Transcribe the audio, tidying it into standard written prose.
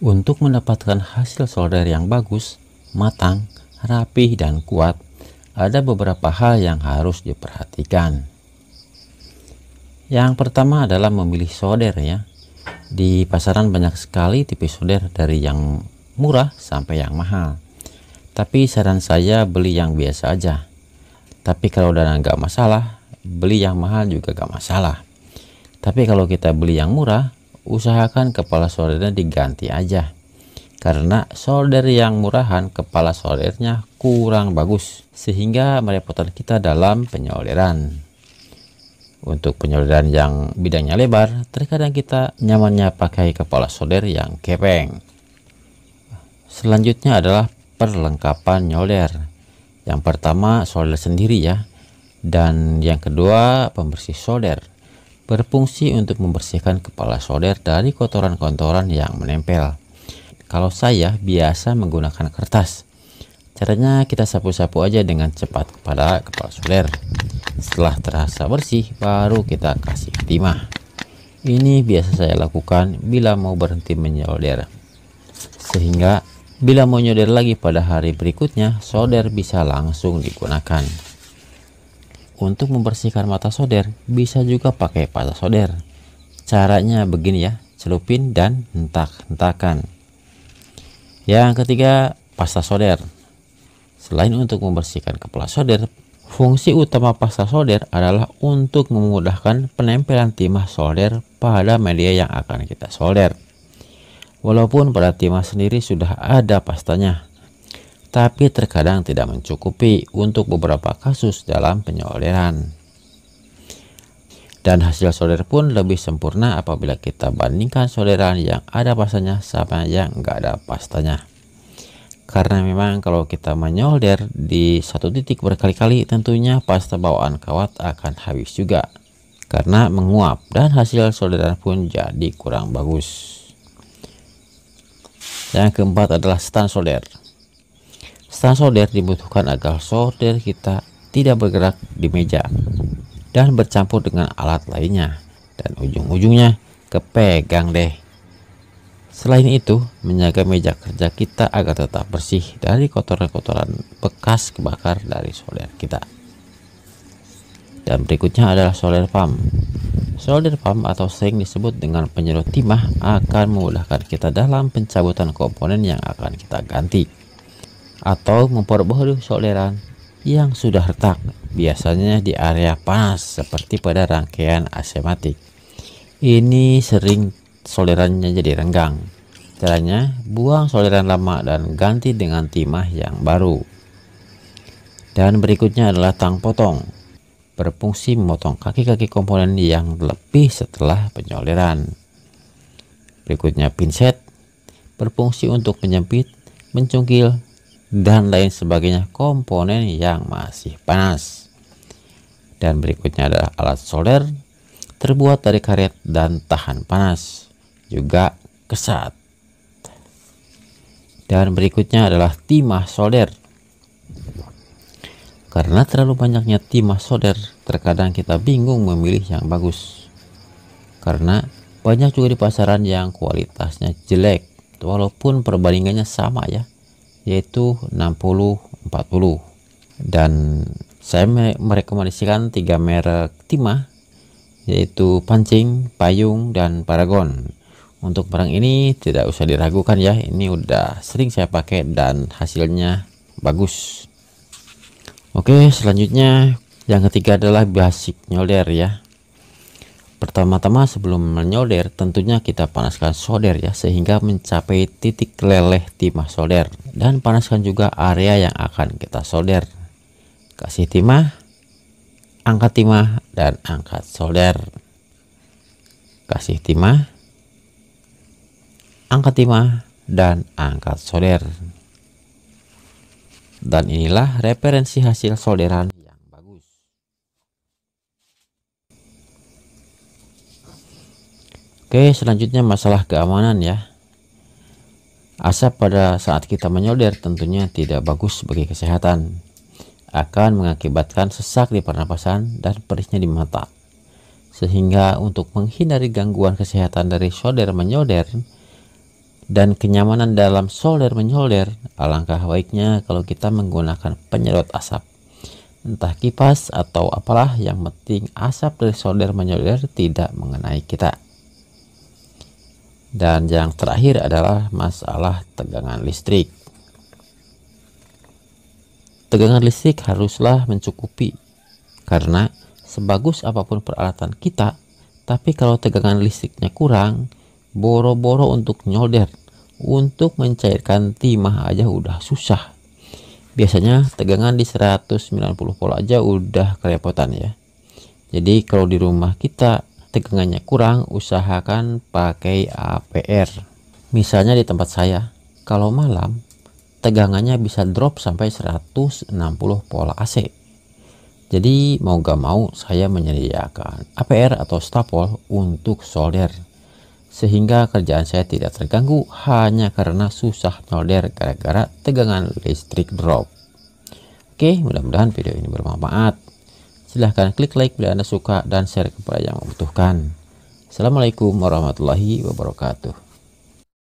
Untuk mendapatkan hasil solder yang bagus, matang, rapih, dan kuat, ada beberapa hal yang harus diperhatikan. Yang pertama adalah memilih solder ya. Di pasaran banyak sekali tipe solder dari yang murah sampai yang mahal. Tapi saran saya beli yang biasa aja. Tapi kalau udah nggak masalah, beli yang mahal juga gak masalah. Tapi kalau kita beli yang murah, usahakan kepala soldernya diganti aja. Karena solder yang murahan kepala soldernya kurang bagus, sehingga merepotkan kita dalam penyolderan. Untuk penyolderan yang bidangnya lebar, terkadang kita nyamannya pakai kepala solder yang kepeng. Selanjutnya adalah perlengkapan nyolder. Yang pertama solder sendiri ya, dan yang kedua pembersih solder. Berfungsi untuk membersihkan kepala solder dari kotoran-kotoran yang menempel. Kalau saya biasa menggunakan kertas. Caranya kita sapu-sapu aja dengan cepat pada kepala solder. Setelah terasa bersih, baru kita kasih timah. Ini biasa saya lakukan bila mau berhenti menyolder. Sehingga bila mau nyolder lagi pada hari berikutnya, solder bisa langsung digunakan. Untuk membersihkan mata solder, bisa juga pakai pasta solder. Caranya begini ya, celupin dan hentak-hentakan. Yang ketiga, pasta solder. Selain untuk membersihkan kepala solder, fungsi utama pasta solder adalah untuk memudahkan penempelan timah solder pada media yang akan kita solder. Walaupun pada timah sendiri sudah ada pastanya, tapi terkadang tidak mencukupi untuk beberapa kasus dalam penyolderan. Dan hasil solder pun lebih sempurna apabila kita bandingkan solderan yang ada pastanya sama yang enggak ada pastanya. Karena memang kalau kita menyolder di satu titik berkali-kali, tentunya pasta bawaan kawat akan habis juga karena menguap, dan hasil solderan pun jadi kurang bagus. Yang keempat adalah stand solder. Stand solder dibutuhkan agar solder kita tidak bergerak di meja dan bercampur dengan alat lainnya, dan ujung-ujungnya kepegang deh. Selain itu, menjaga meja kerja kita agar tetap bersih dari kotoran-kotoran bekas kebakar dari solder kita. Dan berikutnya adalah solder pump. Solder pump atau sering disebut dengan penyedot timah akan memudahkan kita dalam pencabutan komponen yang akan kita ganti atau memperbaharui solderan yang sudah retak, biasanya di area panas seperti pada rangkaian AC matic. Ini sering solderannya jadi renggang. Caranya, buang solderan lama dan ganti dengan timah yang baru. Dan berikutnya adalah tang potong. Berfungsi memotong kaki-kaki komponen yang lebih setelah penyolderan. Berikutnya pinset. Berfungsi untuk menyempit, mencungkil, dan lain sebagainya komponen yang masih panas. Dan berikutnya adalah alat solder, terbuat dari karet dan tahan panas, juga kesat. Dan berikutnya adalah timah solder. Karena terlalu banyaknya timah solder, terkadang kita bingung memilih yang bagus. Karena banyak juga di pasaran yang kualitasnya jelek, walaupun perbandingannya sama ya, yaitu 60-40. Dan saya merekomendasikan 3 merek timah, yaitu Pancing, Payung, dan Paragon. Untuk barang ini tidak usah diragukan ya, ini udah sering saya pakai dan hasilnya bagus. Oke, selanjutnya yang ketiga adalah basic nyolder ya. Pertama-tama sebelum menyolder, tentunya kita panaskan solder ya, sehingga mencapai titik leleh timah solder, dan panaskan juga area yang akan kita solder. Kasih timah, angkat timah, dan angkat solder. Kasih timah, angkat timah, dan angkat solder. Dan inilah referensi hasil solderan yang bagus. Oke, selanjutnya masalah keamanan ya. Asap pada saat kita menyolder tentunya tidak bagus bagi kesehatan. Akan mengakibatkan sesak di pernapasan dan perihnya di mata. Sehingga untuk menghindari gangguan kesehatan dari solder menyolder, dan kenyamanan dalam solder menyolder, alangkah baiknya kalau kita menggunakan penyedot asap, entah kipas atau apalah, yang penting asap dari solder menyolder tidak mengenai kita. Dan yang terakhir adalah masalah tegangan listrik. Tegangan listrik haruslah mencukupi, karena sebagus apapun peralatan kita, tapi kalau tegangan listriknya kurang, boro-boro untuk nyolder, untuk mencairkan timah aja udah susah. Biasanya tegangan di 190 volt aja udah kerepotan ya. Jadi kalau di rumah kita tegangannya kurang, usahakan pakai APR. Misalnya di tempat saya, kalau malam tegangannya bisa drop sampai 160 volt AC. Jadi mau gak mau saya menyediakan APR atau stapol untuk solder, sehingga kerjaan saya tidak terganggu hanya karena susah solder gara-gara tegangan listrik drop. Oke, mudah-mudahan video ini bermanfaat. Silahkan klik like bila Anda suka dan share kepada yang membutuhkan. Assalamualaikum warahmatullahi wabarakatuh.